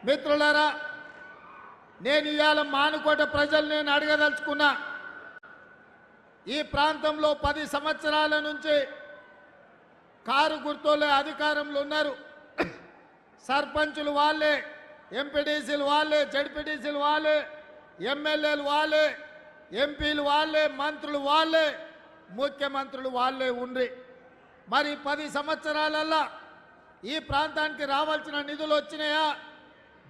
మిత్రులారా, నేను ఇవాళ మానుకోట ప్రజలు నేను అడగదలుచుకున్నా. ఈ ప్రాంతంలో 10 సంవత్సరాల నుంచి కారు గుర్తులే అధికారంలో ఉన్నారు. సర్పంచులు వాళ్ళే, ఎంపీడీసీలు వాళ్ళే, జడ్పీడీసీలు వాళ్ళే, ఎమ్మెల్యేలు వాళ్ళే, ఎంపీలు వాళ్ళే, మంత్రులు వాళ్ళే, ముఖ్యమంత్రులు వాళ్ళే ఉండ్రి. మరి 10 సంవత్సరాలల్లా ఈ ప్రాంతానికి రావాల్సిన నిధులు వచ్చినాయా?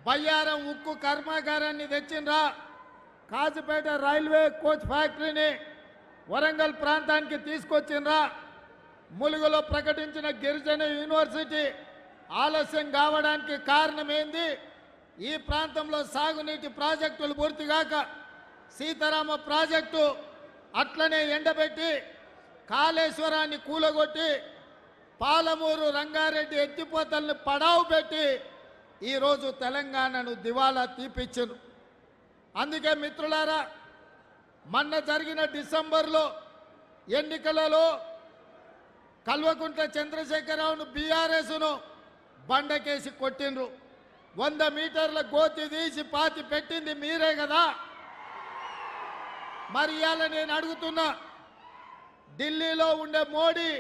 బయ్యారం ఉక్కు కర్మాగారాన్ని తెచ్చిండ్రా? కాజుపేట రైల్వే కోచ్ ఫ్యాక్టరీని వరంగల్ ప్రాంతానికి తీసుకొచ్చిండ్రా? ములుగులో ప్రకటించిన గిరిజన యూనివర్సిటీ ఆలస్యం కావడానికి కారణం ఏంది? ఈ ప్రాంతంలో సాగునీటి ప్రాజెక్టులు పూర్తిగాక సీతారామ ప్రాజెక్టు అట్లనే ఎండబెట్టి కాళేశ్వరాన్ని కూలగొట్టి పాలమూరు రంగారెడ్డి ఎత్తిపోతలను పడావు పెట్టి ఈరోజు తెలంగాణను దివాలా తీపిచ్చారు. అందుకే మిత్రులారా, మొన్న జరిగిన డిసెంబర్లో ఎన్నికలలో కల్వకుంట్ల చంద్రశేఖరరావును బీఆర్ఎస్ను బండకేసి కొట్టిండ్రు. 100 మీటర్ల గోతి తీసి పాతి పెట్టింది మీరే కదా. మరి ఇవాళ నేను అడుగుతున్నా, ఢిల్లీలో ఉండే మోడీ,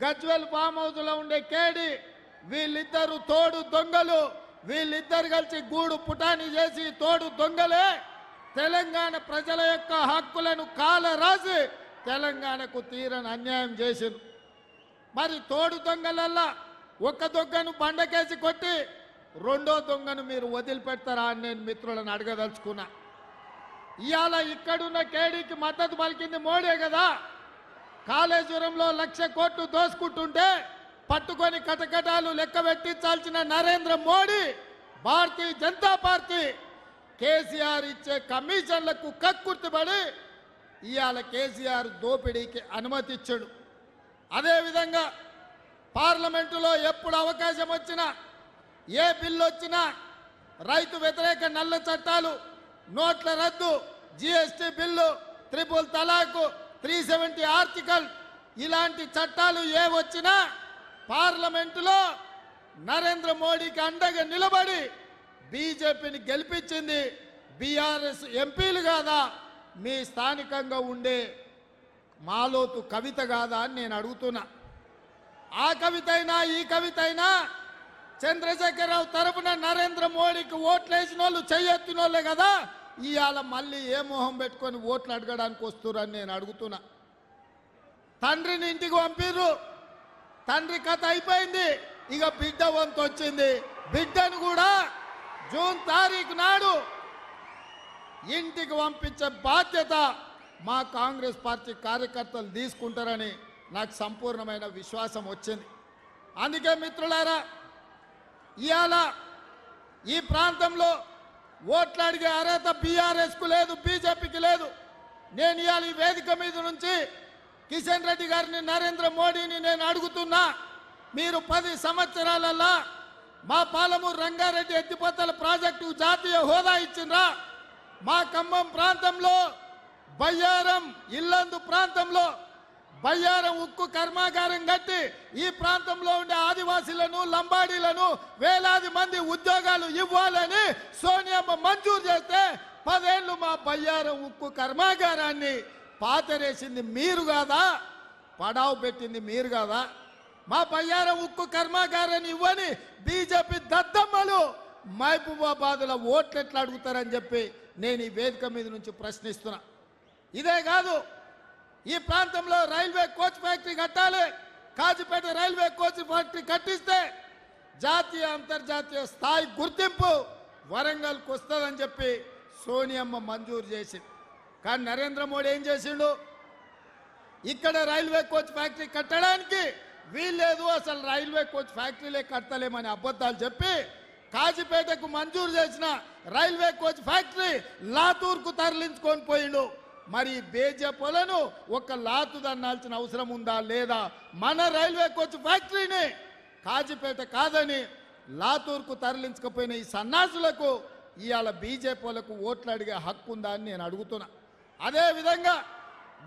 గజ్వెల్ ఫామ్ హౌస్లో ఉండే కేడి, వీళ్ళిద్దరు తోడు దొంగలు. వీళ్ళిద్దరు కలిసి గూడు పుటాని చేసి తోడు దొంగలే తెలంగాణ ప్రజల యొక్క హక్కులను కాలరాసి తెలంగాణకు తీరని అన్యాయం చేసింది. మరి తోడు దొంగలల్లా ఒక దొంగను బండకేసి కొట్టి రెండో దొంగను మీరు వదిలిపెడతారా అని నేను మిత్రులను అడగదలుచుకున్నా. ఇవాళ ఇక్కడున్న కేడీకి మద్దతు పలికింది మోడీ కదా. కాళేశ్వరంలో 1,00,000 కోట్లు దోసుకుంటుంటే పట్టుకొని కటకటాలు లెక్క పెట్టించాల్సిన నరేంద్ర మోడీ, భారతీయ జనతా పార్టీ కేసీఆర్ ఇచ్చే కమిషన్లకు కక్కుర్తిపడి ఇవాళ కేసీఆర్ దోపిడీకి అనుమతి ఇచ్చాడు. అదేవిధంగా పార్లమెంటులో ఎప్పుడు అవకాశం వచ్చినా, ఏ బిల్లు వచ్చినా రైతు వ్యతిరేక నల్ల చట్టాలు, నోట్ల రద్దు, జీఎస్టీ బిల్లు, ట్రిపుల్ తలాకు, 370 ఆర్టికల్, ఇలాంటి చట్టాలు ఏ వచ్చినా పార్లమెంటులో నరేంద్ర మోడీకి అండగా నిలబడి బీజేపీని గెలిపించింది బీఆర్ఎస్ ఎంపీలు కాదా? మీ స్థానికంగా ఉండే మాలోతు కవిత కాదా అని నేను అడుగుతున్నా. ఆ కవిత అయినా ఈ కవిత అయినా చంద్రశేఖరరావు తరపున నరేంద్ర మోడీకి ఓట్లేసిన వాళ్ళు చెయ్యెత్తిన వాళ్ళే కదా. ఇవాళ మళ్ళీ ఏ మొహం పెట్టుకొని ఓట్లు అడగడానికి వస్తురని నేను అడుగుతున్నా. తండ్రిని ఇంటికి పంపిర్రు, తండ్రి కథ అయిపోయింది, ఇక బిడ్డ వంతు వచ్చింది. బిడ్డను కూడా జూన్ 1 తారీఖు నాడు ఇంటికి పంపించే బాధ్యత మా కాంగ్రెస్ పార్టీ కార్యకర్తలు తీసుకుంటారని నాకు సంపూర్ణమైన విశ్వాసం వచ్చింది. అందుకే మిత్రులారా, ఇవాళ ఈ ప్రాంతంలో ఓట్లు అడిగే అర్హత బీఆర్ఎస్కు లేదు, బీజేపీకి లేదు. నేను ఇవాళ ఈ వేదిక మీద నుంచి కిషన్ రెడ్డి గారిని, నరేంద్ర మోడీని నేను అడుగుతున్నా, మీరు 10 సంవత్సరాలలో మా పాలమూరు రంగారెడ్డి ఎత్తిపోతల ప్రాజెక్టు జాతీయ హోదా ఇచ్చిండ్రా? మా ఖమ్మం ప్రాంతంలో బయ్యారం ఇల్లందు ప్రాంతంలో బయ్యారం ఉక్కు కర్మాగారం కట్టి ఈ ప్రాంతంలో ఉండే ఆదివాసీలను, లంబాడీలను వేలాది మంది ఉద్యోగాలు ఇవ్వాలని సోనియమ్మ మంజూరు చేస్తే 10 ఏళ్ళు మా బయ్యారం ఉక్కు కర్మాగారాన్ని పాతరేసింది మీరు కాదా? పడావు పెట్టింది మీరు కాదా? మా బయ్యారం ఉక్కు కర్మాగారాన్ని ఇవ్వని బీజేపీ దద్దమ్మలు మహబూబాబాద్లో ఓట్లు ఎట్లా అడుగుతారని చెప్పి నేను ఈ వేదిక మీద నుంచి ప్రశ్నిస్తున్నా. ఇదే కాదు, ఈ ప్రాంతంలో రైల్వే కోచ్ ఫ్యాక్టరీ కట్టాలి. కాజుపేట రైల్వే కోచ్ ఫ్యాక్టరీ కట్టిస్తే జాతీయ అంతర్జాతీయ స్థాయి గుర్తింపు వరంగల్కి వస్తుందని చెప్పి సోనియమ్మ మంజూరు చేసింది. కానీ నరేంద్ర మోడీ ఏం చేసిండు? ఇక్కడ రైల్వే కోచ్ ఫ్యాక్టరీ కట్టడానికి వీల్లేదు, అసలు రైల్వే కోచ్ ఫ్యాక్టరీలే కట్టలేమని అబద్ధాలు చెప్పి కాజీపేటకు మంజూరు చేసిన రైల్వే కోచ్ ఫ్యాక్టరీ లాతూర్కు తరలించుకొని పోయిండు. మరి బీజేపీలను ఒక లాతు దన్నాల్సిన అవసరం ఉందా లేదా? మన రైల్వే కోచ్ ఫ్యాక్టరీని కాజీపేట కాదని లాతూర్కు తరలించకపోయిన ఈ సన్నాసులకు ఇవాళ బీజేపీలకు ఓట్లు అడిగే హక్కు ఉందా అని నేను అడుగుతున్నా. అదేవిధంగా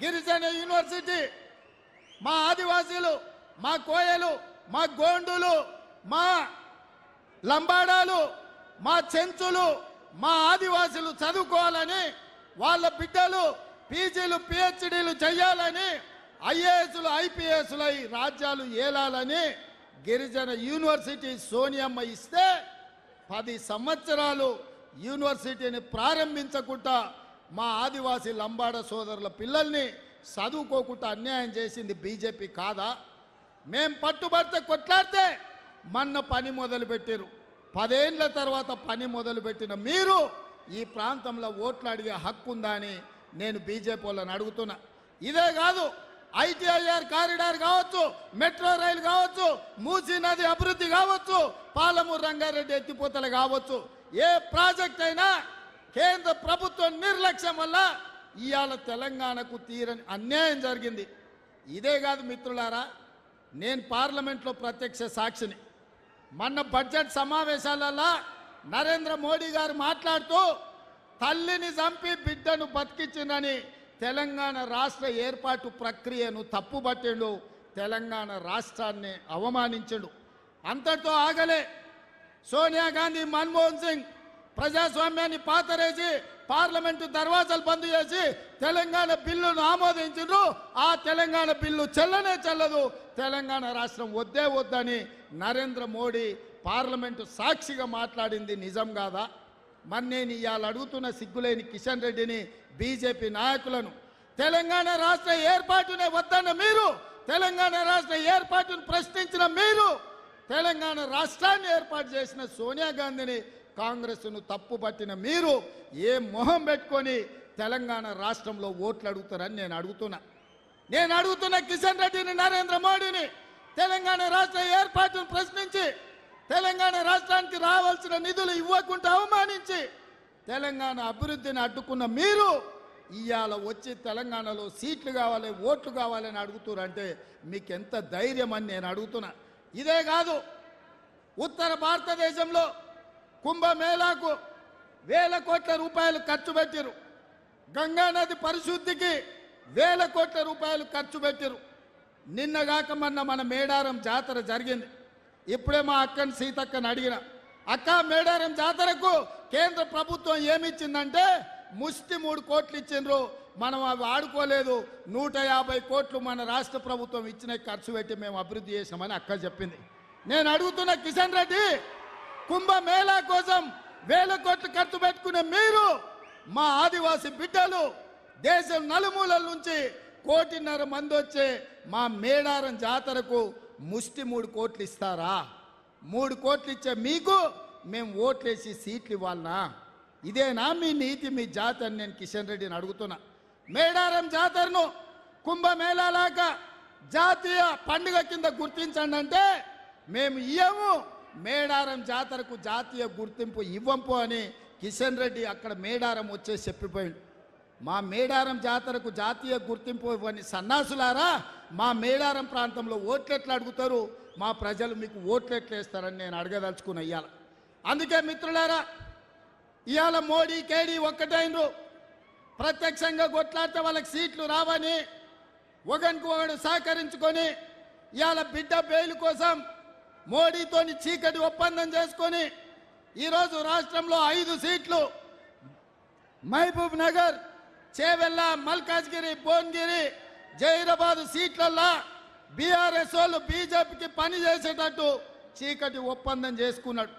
గిరిజన యూనివర్సిటీ మా ఆదివాసీలు, మా కోయలు, మా గోండులు, మా లంబాడాలు మా చెంచులు మా ఆదివాసులు చదువుకోవాలని, వాళ్ళ బిడ్డలు పీజీలు పిహెచ్డీలు చేయాలని, ఐఏఎస్లు ఐపీఎస్లు అయి రాజ్యాలు ఏలాలని గిరిజన యూనివర్సిటీ సోనియమ్మ ఇస్తే 10 సంవత్సరాలు యూనివర్సిటీని ప్రారంభించకుండా మా ఆదివాసీ లంబాడ సోదరుల పిల్లల్ని చదువుకోకుండా అన్యాయం చేసింది బీజేపీ కాదా? మేం పట్టుబడితే కొట్లాడితే మొన్న పని మొదలుపెట్టారు. 10 ఏళ్ల తర్వాత పని మొదలుపెట్టిన మీరు ఈ ప్రాంతంలో ఓట్లు అడిగే హక్కు ఉందా అని నేను బీజేపీ వాళ్ళని అడుగుతున్నా. ఇదే కాదు, ఐటీఐఆర్ కారిడార్ కావచ్చు, మెట్రో రైలు కావచ్చు, మూసీ నది అభివృద్ధి కావచ్చు, పాలమూరు రంగారెడ్డి ఎత్తిపోతలు కావచ్చు, ఏ ప్రాజెక్ట్ అయినా కేంద్ర ప్రభుత్వం నిర్లక్ష్యం వల్ల ఇవాళ తెలంగాణకు తీరని అన్యాయం జరిగింది. ఇదే కాదు మిత్రులారా, నేను పార్లమెంట్లో ప్రత్యక్ష సాక్షిని. మొన్న బడ్జెట్ సమావేశాలలో నరేంద్ర మోడీ గారు మాట్లాడుతూ తల్లిని చంపి బిడ్డను బతికించిందని తెలంగాణ రాష్ట్ర ఏర్పాటు ప్రక్రియను తప్పుబట్టిండు, తెలంగాణ రాష్ట్రాన్ని అవమానించడు. అంతటితో ఆగలే. సోనియా గాంధీ, మన్మోహన్ సింగ్ ప్రజాస్వామ్యాన్ని పాతరేసి పార్లమెంటు దర్వాజాలు బంద్ చేసి తెలంగాణ బిల్లును ఆమోదించారు. ఆ తెలంగాణ బిల్లు చెల్లనే చెల్లదు, తెలంగాణ రాష్ట్రం వద్దే వద్దని నరేంద్ర మోడీ పార్లమెంటు సాక్షిగా మాట్లాడింది నిజం కాదా? మరి నేను ఇవాళ అడుగుతున్న సిగ్గులేని కిషన్ రెడ్డిని, బీజేపీ నాయకులను, తెలంగాణ రాష్ట్ర ఏర్పాటునే వద్దన్న మీరు, తెలంగాణ రాష్ట్ర ఏర్పాటును ప్రశ్నించిన మీరు, తెలంగాణ రాష్ట్రాన్ని ఏర్పాటు చేసిన సోనియా గాంధీని, కాంగ్రెస్ను తప్పుపట్టిన మీరు ఏ మొహం పెట్టుకొని తెలంగాణ రాష్ట్రంలో ఓట్లు అడుగుతారని నేను అడుగుతున్న కిషన్ రెడ్డిని, నరేంద్ర మోడీని, తెలంగాణ రాష్ట్ర ఏర్పాటును ప్రశ్నించి తెలంగాణ రాష్ట్రానికి రావాల్సిన నిధులు ఇవ్వకుండా అవమానించి తెలంగాణ అభివృద్ధిని అడ్డుకున్న మీరు ఇవాళ వచ్చి తెలంగాణలో సీట్లు కావాలి, ఓట్లు కావాలని అడుగుతారంటే మీకు ఎంత ధైర్యం అని నేను అడుగుతున్నా. ఇదే కాదు, ఉత్తర భారతదేశంలో కుంభమేళాకు వేల కోట్ల రూపాయలు ఖర్చు పెట్టారు. గంగానది పరిశుద్ధికి వేల కోట్ల రూపాయలు ఖర్చు పెట్టారు. నిన్నగాక మొన్న మన మేడారం జాతర జరిగింది. ఇప్పుడే మా అక్కని సీతక్కని అడిగిన, అక్క మేడారం జాతరకు కేంద్ర ప్రభుత్వం ఏమిచ్చిందంటే ముష్టి 3 కోట్లు ఇచ్చిండ్రు, మనం అవి ఆడుకోలేదు, 150 కోట్లు మన రాష్ట్ర ప్రభుత్వం ఇచ్చిన ఖర్చు పెట్టి మేము అభివృద్ధి చేసినామని అక్క చెప్పింది. నేను అడుగుతున్న కిషన్ రెడ్డి, కుంభమేళా కోసం వేల కోట్లు ఖర్చు పెట్టుకునే మీరు మా ఆదివాసీ బిడ్డలు దేశం నలుమూలల నుంచి 1.5 కోటి మంది వచ్చే మా మేడారం జాతరకు ముష్టి 3 కోట్లు ఇస్తారా? 3 కోట్లు ఇచ్చే మీకు మేము ఓట్లేసి సీట్లు ఇవ్వాలనా? ఇదేనా మీ నీతి, మీ జాతి అని నేను కిషన్ రెడ్డిని అడుగుతున్నా. మేడారం జాతరను కుంభమేళాలాగా జాతీయ పండుగ కింద గుర్తించండి అంటే మేము ఇవ్వము, మేడారం జాతరకు జాతీయ గుర్తింపు ఇవ్వంపు అని కిషన్ రెడ్డి అక్కడ మేడారం వచ్చేసి చెప్పిపోయింది. మా మేడారం జాతరకు జాతీయ గుర్తింపు ఇవ్వని సన్నాసులారా, మా మేడారం ప్రాంతంలో ఓట్లెట్లు అడుగుతారు, మా ప్రజలు మీకు ఓట్లెట్లు వేస్తారని నేను అడగదలుచుకున్న ఇవాళ. అందుకే మిత్రులారా, ఇవాళ మోడీ కేడీ ఒక్కటైనరు. ప్రత్యక్షంగా కొట్లాడితే వాళ్ళకి సీట్లు రావని ఒకరికి ఒకడు సహకరించుకొని ఇవాళ బిడ్డ బెయిల్ కోసం మోడీతోని చీకటి ఒప్పందం చేసుకొని ఈరోజు రాష్ట్రంలో 5 సీట్లు మహబూబ్ నగర్, చేవెళ్ళ, మల్కాజ్గిరి, భువనగిరి, జైరాబాద్ సీట్లల్లో బీఆర్ఎస్ వాళ్ళు బీజేపీకి పని చేసేటట్టు చీకటి ఒప్పందం చేసుకున్నాడు.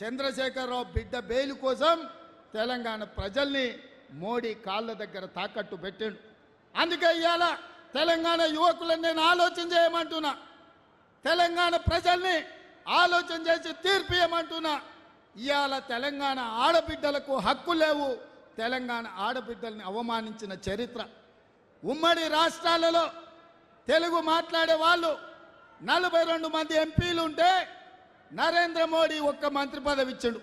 చంద్రశేఖరరావు బిడ్డ బెయిల్ కోసం తెలంగాణ ప్రజల్ని మోడీ కాళ్ళ దగ్గర తాకట్టు పెట్టాడు. అందుకే ఇవాళ తెలంగాణ యువకులను నేను ఆలోచన చేయమంటున్నా, తెలంగాణ ప్రజల్ని ఆలోచన చేసి తీర్పు ఇవ్వమంటున్నా. ఇవాళ తెలంగాణ ఆడబిడ్డలకు హక్కు లేవు, తెలంగాణ ఆడబిడ్డల్ని అవమానించిన చరిత్ర. ఉమ్మడి రాష్ట్రాలలో తెలుగు మాట్లాడే వాళ్ళు 42 మంది ఎంపీలు ఉంటే నరేంద్ర మోడీ 1 మంత్రి పదవి ఇచ్చాడు.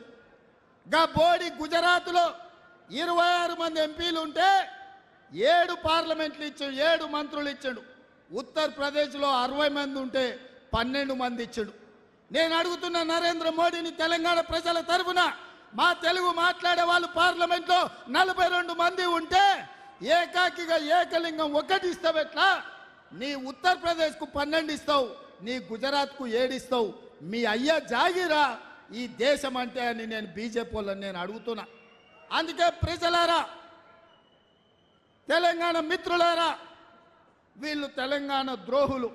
గా బోడి గుజరాత్లో 26 మంది ఎంపీలు ఉంటే 7 పార్లమెంట్లు ఇచ్చాడు, 7 మంత్రులు ఇచ్చాడు. ఉత్తరప్రదేశ్లో 60 మంది ఉంటే 12 మంది ఇచ్చాడు. నేను అడుగుతున్న నరేంద్ర మోడీని తెలంగాణ ప్రజల తరఫున, మా తెలుగు మాట్లాడే వాళ్ళు పార్లమెంట్లో 42 మంది ఉంటే ఏకాకిగా ఏకలింగం 1 ఇస్తావు ఎట్లా? నీ ఉత్తరప్రదేశ్కు 12 ఇస్తావు, నీ గుజరాత్కు 7 ఇస్తావు. మీ అయ్యా జాగిరా ఈ దేశం అంటే అని నేను బీజేపీ వాళ్ళని నేను అడుగుతున్నా. అందుకే ప్రజలారా, తెలంగాణ మిత్రులారా, వీళ్ళు తెలంగాణ ద్రోహులు.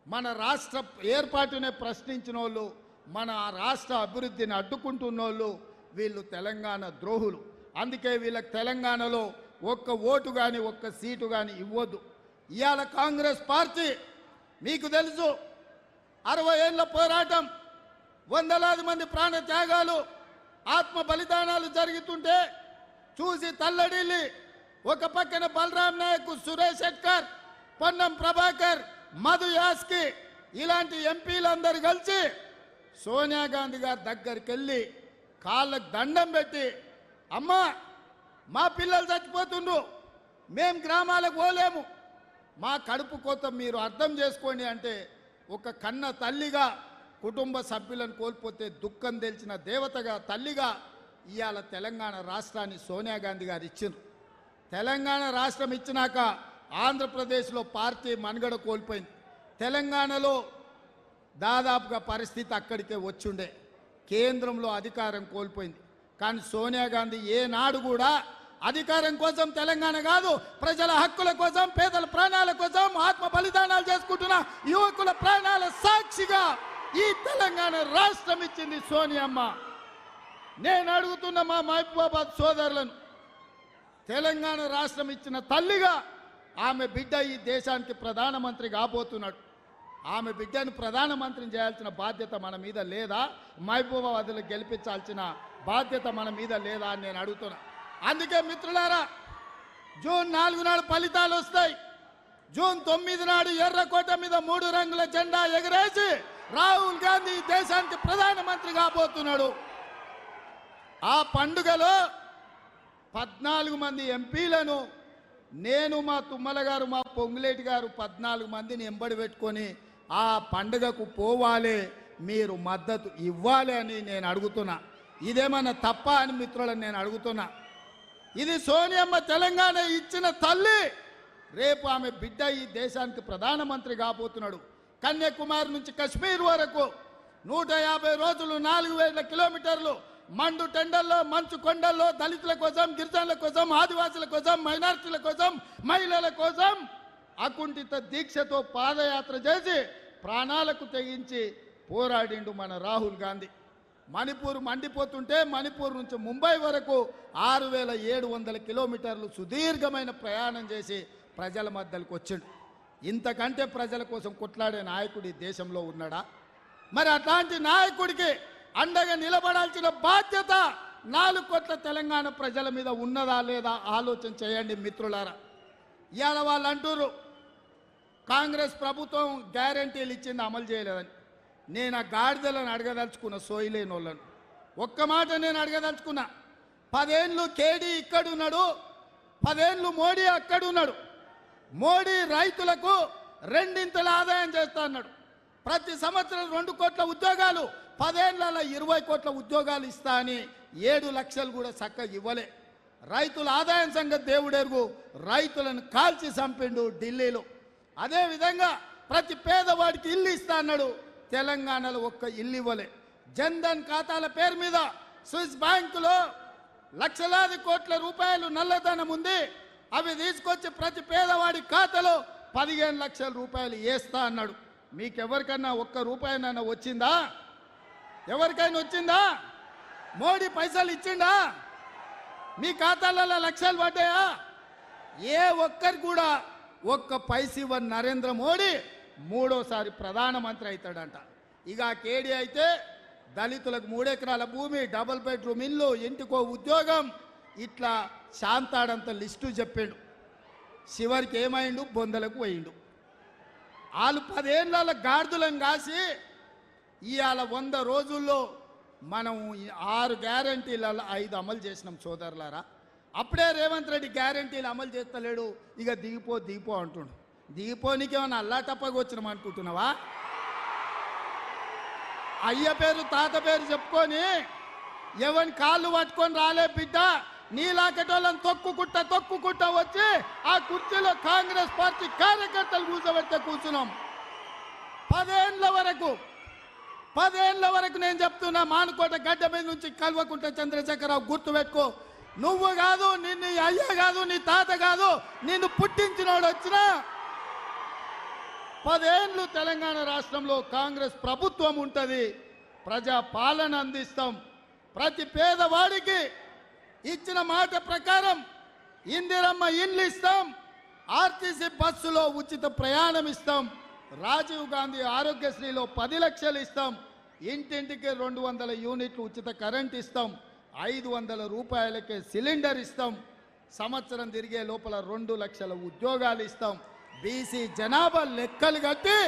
మన రాష్ట్ర ఏర్పాటునే ప్రశ్నించిన వాళ్ళు, మన రాష్ట్ర అభివృద్ధిని అడ్డుకుంటున్న వాళ్ళు వీళ్ళు తెలంగాణ ద్రోహులు. అందుకే వీళ్ళకి తెలంగాణలో ఒక్క ఓటు కానీ ఒక్క సీటు కానీ ఇవ్వద్దు. ఇవాళ కాంగ్రెస్ పార్టీ మీకు తెలుసు, 60 ఏళ్ల పోరాటం, వందలాది మంది ప్రాణ త్యాగాలు, ఆత్మ బలిదానాలు జరుగుతుంటే చూసి తల్లడిల్లి ఒక పక్కన బలరాం నాయక్, సురేష్ శెట్కర్, పొన్నం ప్రభాకర్, మధు యాస్కి ఇలాంటి ఎంపీలందరూ కలిసి సోనియా గాంధీ గారి దగ్గరికి వెళ్ళి కాళ్ళకు దండం పెట్టి, అమ్మా మా పిల్లలు చచ్చిపోతుండ్రు, మేం గ్రామాలకు పోలేము, మా కడుపు కోత మీరు అర్థం చేసుకోండి అంటే, ఒక కన్న తల్లిగా కుటుంబ సభ్యులను కోల్పోతే దుఃఖం తెలిసిన దేవతగా తల్లిగా ఇవాళ తెలంగాణ రాష్ట్రాన్ని సోనియా గాంధీ గారు ఇచ్చిండ్రు. తెలంగాణ రాష్ట్రం ఇచ్చినాక ఆంధ్రప్రదేశ్లో పార్టీ మనుగడ కోల్పోయింది. తెలంగాణలో దాదాపుగా పరిస్థితి అక్కడికే వచ్చుండే, కేంద్రంలో అధికారం కోల్పోయింది. కానీ సోనియా గాంధీ ఏనాడు కూడా అధికారం కోసం తెలంగాణ కాదు, ప్రజల హక్కుల కోసం, పేదల ప్రాణాల కోసం, ఆత్మ బలిదానాలు చేసుకుంటున్న యువకుల ప్రాణాల సాక్షిగా ఈ తెలంగాణ రాష్ట్రం ఇచ్చింది సోనియమ్మ. నేను అడుగుతున్న మా మహబూబాబాద్ సోదరులను, తెలంగాణ రాష్ట్రం ఇచ్చిన తల్లిగా ఆమె బిడ్డ ఈ దేశానికి ప్రధానమంత్రి కాబోతున్నాడు. ఆమె బిడ్డను ప్రధానమంత్రిని చేయాల్సిన బాధ్యత మన మీద లేదా? మహబూబాబాద్లో గెలిపించాల్సిన బాధ్యత మన మీద లేదా అని నేను అడుగుతున్నా. అందుకే మిత్రులారా, జూన్ 4 నాడు ఫలితాలు వస్తాయి. జూన్ 9 నాడు ఎర్రకోట మీద 3 రంగుల జెండా ఎగరేసి రాహుల్ గాంధీ దేశానికి ప్రధానమంత్రి కాబోతున్నాడు. ఆ పండుగలో 14 మంది ఎంపీలను నేను, మా తుమ్మల గారు, మా పొంగులేటి గారు 14 మందిని ఎంబడి పెట్టుకొని ఆ పండుగకు పోవాలి, మీరు మద్దతు ఇవ్వాలి అని నేను అడుగుతున్నా. ఇదేమన్నా తప్ప అని మిత్రులను నేను అడుగుతున్నా. ఇది సోనియమ్మ తెలంగాణ ఇచ్చిన తల్లి. రేపు ఆమె బిడ్డ ఈ దేశానికి ప్రధానమంత్రి కాబోతున్నాడు. కన్యాకుమారి నుంచి కశ్మీర్ వరకు 150 రోజులు 4000 కిలోమీటర్లు మండు టెండల్లో, మంచు కొండల్లో దళితుల కోసం, గిరిజనుల కోసం, ఆదివాసుల కోసం, మైనారిటీల కోసం, మహిళల కోసం అకుంఠిత దీక్షతో పాదయాత్ర చేసి ప్రాణాలకు తెగించి పోరాడిండు మన రాహుల్ గాంధీ. మణిపూర్ మండిపోతుంటే మణిపూర్ నుంచి ముంబై వరకు 6700 కిలోమీటర్లు సుదీర్ఘమైన ప్రయాణం చేసి ప్రజల మధ్యలోకి వచ్చిండు. ఇంతకంటే ప్రజల కోసం కొట్లాడే నాయకుడు ఈ దేశంలో ఉన్నాడా? మరి అట్లాంటి నాయకుడికి అండగా నిలబడాల్సిన బాధ్యత 4 కోట్ల తెలంగాణ ప్రజల మీద ఉన్నదా లేదా ఆలోచన చేయండి మిత్రులారా. ఇవాళ వాళ్ళు అంటారు కాంగ్రెస్ ప్రభుత్వం గ్యారంటీలు ఇచ్చింది అమలు చేయలేదని. నేను ఆ గాడిదలను అడగదలుచుకున్న, సోయిలేని వాళ్ళను ఒక్క మాట నేను అడగదలుచుకున్నా. 10 ఏళ్ళు కేడీ ఇక్కడున్నాడు, 10 ఏళ్ళు మోడీ అక్కడున్నాడు. మోడీ రైతులకు 2 ఆదాయం చేస్తా అన్నాడు. ప్రతి సంవత్సరం 2 కోట్ల ఉద్యోగాలు, 10 ఏళ్లలో 20 కోట్ల ఉద్యోగాలు ఇస్తా అని 7 లక్షలు కూడా చక్కగా ఇవ్వలే. రైతుల ఆదాయం సంగతి దేవుడెరుగు, రైతులను కాల్చి చంపిండు ఢిల్లీలో. అదేవిధంగా ప్రతి పేదవాడికి ఇల్లు ఇస్తా అన్నాడు, తెలంగాణలో ఒక్క ఇల్లు ఇవ్వలే. జన్ధన్ ఖాతాల పేరు మీద స్విస్ బ్యాంకులో లక్షలాది కోట్ల రూపాయలు నల్లధనం ఉంది, అవి తీసుకొచ్చి ప్రతి పేదవాడి ఖాతాలో 15 లక్షల రూపాయలు వేస్తా అన్నాడు. మీకెవరికన్నా ఒక్క రూపాయనైనా వచ్చిందా? ఎవరికైనా వచ్చిందా? మోడీ పైసలు ఇచ్చిండా? మీ ఖాతాలలో లక్షలు పడ్డాయా? ఏ ఒక్కరు కూడా ఒక్క పైస ఇవ్వని నరేంద్ర మోడీ 3వ ప్రధానమంత్రి అవుతాడంట. ఇక కేడీ అయితే దళితులకు 3 ఎకరాల భూమి, డబుల్ బెడ్రూమ్ ఇల్లు, ఇంటికో ఉద్యోగం, ఇట్లా శాంతాడంత లిస్టు చెప్పాడు. చివరికి ఏమైండు? బొందలకు పోయిండు. వాళ్ళు 10 ఏళ్ళ గాడిదలను కాసి ఇవాళ 100 రోజుల్లో మనం 6 గ్యారంటీలలో 5 అమలు చేసినాం సోదరులారా. అప్పుడే రేవంత్ రెడ్డి గ్యారంటీలు అమలు చేస్తలేడు, ఇక దిగిపో అంటుండు. దిగిపోనికి ఏమన్నా అల్లాటప్పగా వచ్చినాం అనుకుంటున్నావా? అయ్య పేరు తాత పేరు చెప్పుకొని ఎవరిని కాళ్ళు పట్టుకొని రాలే బిడ్డ, నీలాకటోళ్ళని తొక్కుకుంటా వచ్చి ఆ కుర్చీలో కాంగ్రెస్ పార్టీ కార్యకర్తలు కూర్చోబెడితే కూర్చున్నాం. 10 ఏళ్ళ వరకు 10 ఏళ్ల వరకు నేను చెప్తున్నా, మానుకోట గడ్డ మీద నుంచి కల్వకుంట్ల చంద్రశేఖరరావు గుర్తుపెట్టుకో, నువ్వు కాదు, నిన్ను అయ్య కాదు, నీ తాత కాదు, నిన్ను పుట్టించినోడు వచ్చినా 10 ఏళ్ళు తెలంగాణ రాష్ట్రంలో కాంగ్రెస్ ప్రభుత్వం ఉంటుంది, ప్రజా పాలన అందిస్తాం. ప్రతి పేదవాడికి ఇచ్చిన మాట ప్రకారం ఇందిరమ్మ ఇండ్లు ఇస్తాం, ఆర్టీసీ బస్సులో ఉచిత ప్రయాణం ఇస్తాం, రాజీవ్ గాంధీ ఆరోగ్యశ్రీలో 10 లక్షలు ఇస్తాం, ఇంటింటికి 200 యూనిట్లు ఉచిత కరెంట్ ఇస్తాం, 500 రూపాయలకే సిలిండర్ ఇస్తాం, సంవత్సరం తిరిగే లోపల 2 లక్షల ఉద్యోగాలు ఇస్తాం. బీసీ జనాభా లెక్కలు కట్టి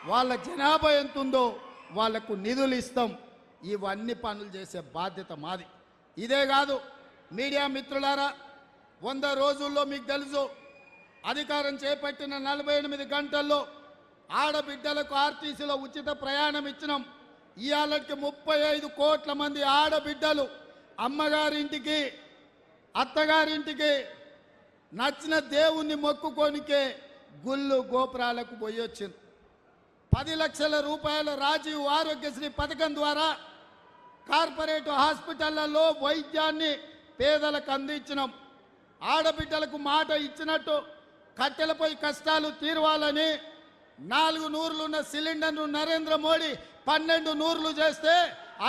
వాళ్ళ జనాభా ఎంతుందో వాళ్లకు నిధులు ఇస్తాం. ఇవన్నీ పనులు చేసే బాధ్యత మాది. ఇదే కాదు మీడియా మిత్రులారా, 100 రోజుల్లో మీకు తెలుసు, అధికారం చేపట్టిన 48 గంటల్లో ఆడబిడ్డలకు ఆర్టీసీలో ఉచిత ప్రయాణం ఇచ్చినాం. ఇవాళకి 35 కోట్ల మంది ఆడబిడ్డలు అమ్మగారింటికి అత్తగారింటికి నచ్చిన దేవుణ్ణి మొక్కుకోనికే గుళ్ళు గోపురాలకు పోయొచ్చింది. 10 లక్షల రూపాయల రాజీవ్ ఆరోగ్యశ్రీ పథకం ద్వారా కార్పొరేట్ హాస్పిటళ్లలో వైద్యాన్ని పేదలకు అందించినాం. ఆడబిడ్డలకు మాట ఇచ్చినట్టు కట్టెలపై కష్టాలు తీరవాలని 4 నూర్లున్న సిలిండర్ను నరేంద్ర మోడీ 12 నూర్లు చేస్తే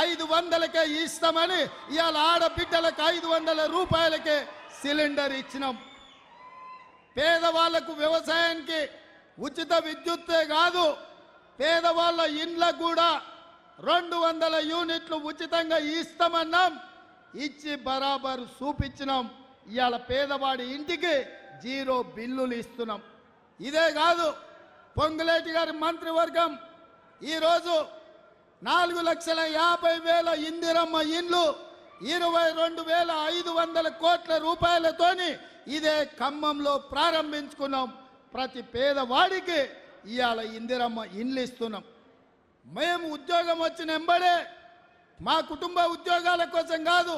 500కే ఇస్తామని ఇవాళ ఆడబిడ్డలకు 500 రూపాయలకే సిలిండర్ ఇచ్చినాం. పేదవాళ్లకు వ్యవసాయానికి ఉచిత విద్యుత్తే కాదు, పేదవాళ్ళ ఇండ్లకు కూడా 200 యూనిట్లు ఉచితంగా ఇస్తామన్నాం, ఇచ్చి బరాబర్ చూపించినాం. ఇవాళ పేదవాడి ఇంటికి 0 బిల్లులు ఇస్తున్నాం. ఇదే కాదు, పొంగులేటి గారి మంత్రివర్గం ఈరోజు 4,50,000 ఇందిరమ్మ ఇండ్లు 22,500 కోట్ల రూపాయలతోని ఇదే ఖమ్మంలో ప్రారంభించుకున్నాం. ప్రతి పేదవాడికి ఇవాళ ఇందిరమ్మ ఇండ్లు ఇస్తున్నాం. మేము ఉద్యోగం వచ్చిన ఎంబడే మా కుటుంబ ఉద్యోగాల కోసం కాదు,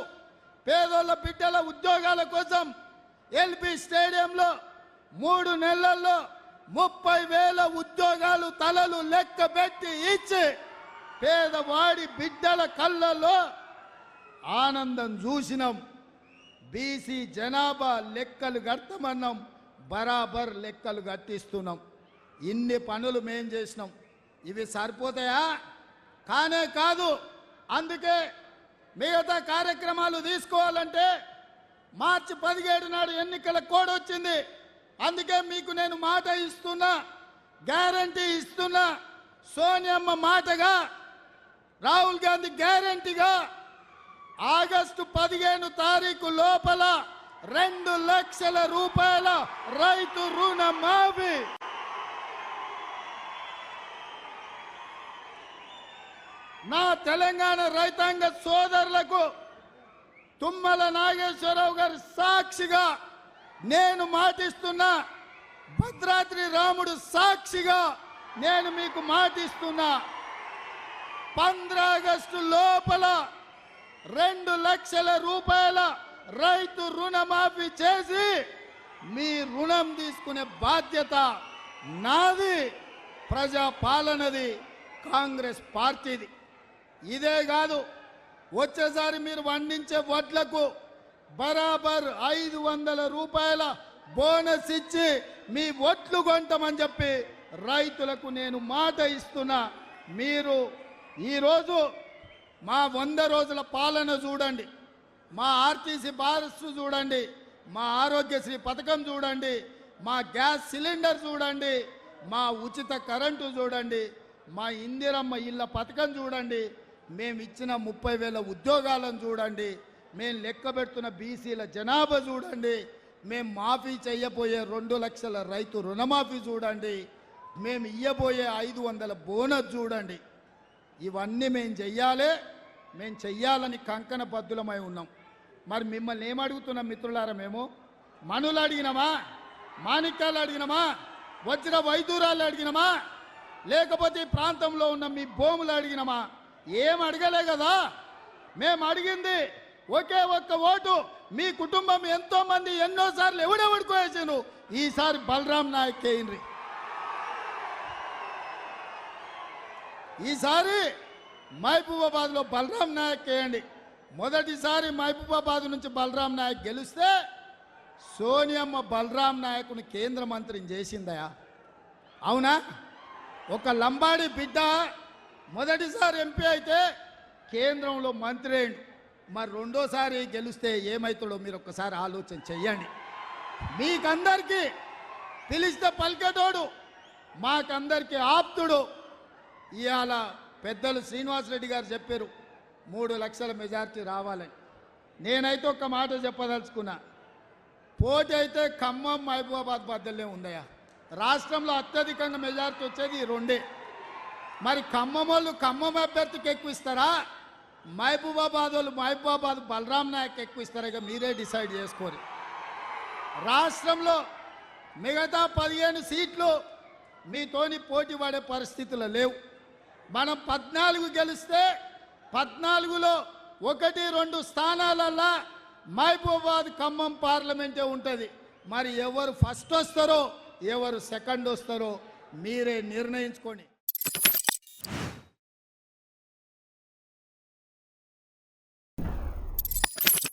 పేదోళ్ళ బిడ్డల ఉద్యోగాల కోసం ఎల్బీ స్టేడియంలో 3 నెలల్లో 30,000 ఉద్యోగాలు తలలు లెక్క పెట్టి ఇచ్చి పేదవాడి బిడ్డల కళ్ళల్లో ఆనందం చూసినాం. బీసీ జనాభా లెక్కలు కడతామన్నాం, బరాబర్ లెక్కలు కట్టిస్తున్నాం. ఇన్ని పనులు మేం చేసినాం. ఇవి సరిపోతాయా? కానే కాదు. అందుకే మిగతా కార్యక్రమాలు తీసుకోవాలంటే మార్చి 17 నాడు ఎన్నికల కోడ్ వచ్చింది. అందుకే మీకు నేను మాట ఇస్తున్నా, గ్యారంటీ ఇస్తున్నా. సోనియమ్మ మాటగా, రాహుల్ గాంధీ గ్యారంటీగా ఆగస్టు 15 తారీఖు లోపల 2 లక్షల రూపాయల రైతు రుణమాఫీ. నా తెలంగాణ రైతాంగ సోదరులకు తుమ్మల నాగేశ్వరరావు గారి సాక్షిగా నేను మాటిస్తున్నా, భద్రాద్రి రాముడు సాక్షిగా నేను మీకు మాటిస్తున్నా, 15 ఆగస్టు లోపల 2 లక్షల రూపాయల రైతు రుణమాఫీ చేసి మీ రుణం తీసుకునే బాధ్యత నాది, ప్రజా పాలనది, కాంగ్రెస్ పార్టీది. ఇదే కాదు, వచ్చేసారి మీరు పండించే వడ్లకు బరాబర్ 500 రూపాయల బోనస్ ఇచ్చి మీ వడ్లు కొంటామని చెప్పి రైతులకు నేను మాట ఇస్తున్నా. మీరు ఈరోజు మా 100 రోజుల పాలన చూడండి, మా ఆర్టీసీ బస్ చూడండి, మా ఆరోగ్యశ్రీ పథకం చూడండి, మా గ్యాస్ సిలిండర్ చూడండి, మా ఉచిత కరెంటు చూడండి, మా ఇందిరమ్మ ఇళ్ళ పథకం చూడండి, మేము ఇచ్చిన 30,000 ఉద్యోగాలను చూడండి, మేము లెక్క పెడుతున్న బీసీల జనాభా చూడండి, మేము మాఫీ చేయబోయే 2 లక్షల రైతు రుణమాఫీ చూడండి, మేము ఇయ్యబోయే 500 బోనస్ చూడండి. ఇవన్నీ మేము చెయ్యాలి, మేము చెయ్యాలని కంకణ బద్దులమై ఉన్నాం. మరి మిమ్మల్ని ఏమడుగుతున్నాం మిత్రులారా? మేము మనులు అడిగినామా, మాణిక్యాలు అడిగినామా, వజ్ర వైదూరాలు అడిగినామా, లేకపోతే ఈ ప్రాంతంలో ఉన్న మీ భూములు అడిగినామా? ఏం అడగలే కదా. మేము అడిగింది ఒకే ఒక్క ఓటు. మీ కుటుంబం ఎంతో మంది ఎన్నోసార్లు ఎవడెవడికో వేసాను, ఈసారి బలరాం నాయక్ వేయండి. ఈసారి మహబూబాబాద్లో బలరాం నాయక్ వేయండి. మొదటిసారి మహబూబాబాద్ నుంచి బలరాం నాయక్ గెలిస్తే సోనియమ్మ బలరాం నాయకుని కేంద్ర మంత్రిని చేసిందయా? అవునా? ఒక లంబాడి బిడ్డ మొదటిసారి ఎంపీ అయితే కేంద్రంలో మంత్రి అయ్యిండు. మరి రెండోసారి గెలిస్తే ఏమవుతాడో మీరు ఒక్కసారి ఆలోచన చెయ్యండి. మీకందరికీ పిలిస్తే పలికేటోడు, మాకందరికీ ఆప్తుడు. ఇవాళ పెద్దలు శ్రీనివాసరెడ్డి గారు చెప్పారు 3 లక్షల మెజార్టీ రావాలని. నేనైతే ఒక్క మాట చెప్పదలుచుకున్నా, పోటీ అయితే ఖమ్మం మహబూబాబాద్ బద్దలే ఉందయ్యా. రాష్ట్రంలో అత్యధికంగా మెజార్టీ వచ్చేది ఈ రెండే. మరి ఖమ్మం వాళ్ళు ఖమ్మం అభ్యర్థికి ఎక్కువ ఇస్తారా, మహబూబాబాద్ వాళ్ళు మహబూబాబాద్ బలరాం నాయక్ ఎక్కువ ఇస్తారా? ఇక మీరే డిసైడ్ చేసుకోరు. రాష్ట్రంలో మిగతా 15 సీట్లు మీతోని పోటీ పడే పరిస్థితులు లేవు. మనం 14 గెలిస్తే 14లో 1-2 స్థానాలల్లో మహబూబాబాద్ ఖమ్మం పార్లమెంటే ఉంటుంది. మరి ఎవరు ఫస్ట్ వస్తారో ఎవరు సెకండ్ వస్తారో మీరే నిర్ణయించుకోండి.